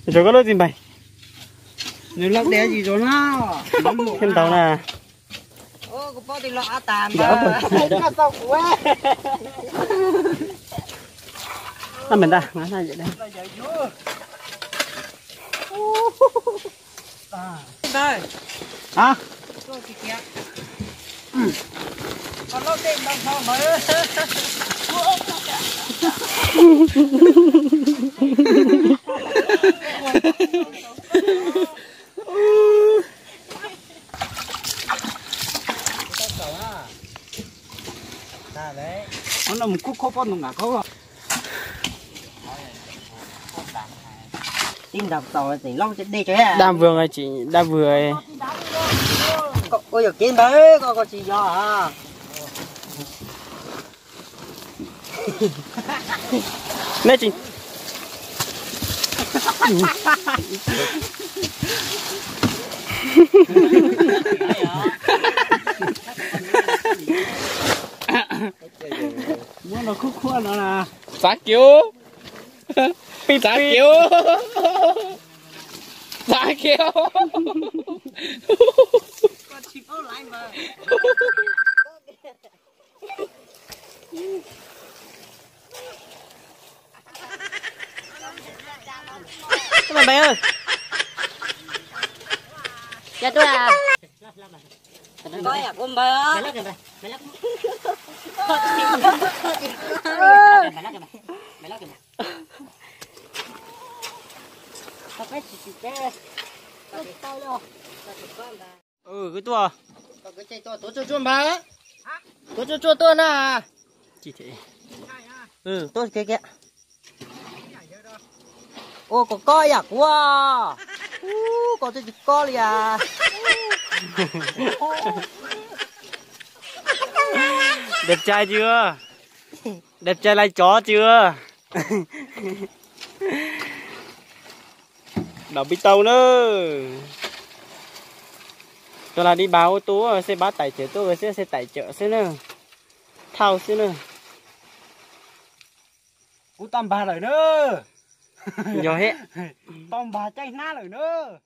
Rồi có lỗi gì mày? Nếu lọc đẻ gì rồi nó. Thêm tàu nè. Ô, có bao thì lọc á tàn mà. Nó mình ta, ngã ra vậy đây. Đây. Hả? Còn nó thêm đồng sao mới. Nó là một cúc khó con ngả khó. Tim đập tàu thì long sẽ đi cho hết. Đam vừa rồi chị, đam vừa ấy. Cô giờ kiếm bấy, cô chỉ do à. Nè chị. Muốn nó khúc khuôn nó là. Giá kiểu. Giá kiểu. Giá kiểu. Con chim ấu lại mà. Các bạn ơi. Dạ tôi à. Coi à con bơ. Mày lắc kìa mày. Mày lắc. Mày lắc kìa mày. Mày lắc kìa mày. Tao phải xịt tê. Tao phải tao đâu. Tao phải con bà. Ừ cái tua. Tao cái chơi tôi cho chuồn bà. Hả? Tôi cho chuồn tôi nè. Chị thế. Ừ, tôi kia kìa. Ô, có coi à? Wow. Có tôi coi liền à. Đẹp trai chưa? Đẹp trai like chó chưa? Đỏ bít tàu nữa. Tôi là đi báo ô tô xe bát tải chở tôi xe tải chở xe nữa. Thao xe nữa. Cú tầm bà rồi nữa. Rồi hết. Tầm bà chay ná rồi nữa.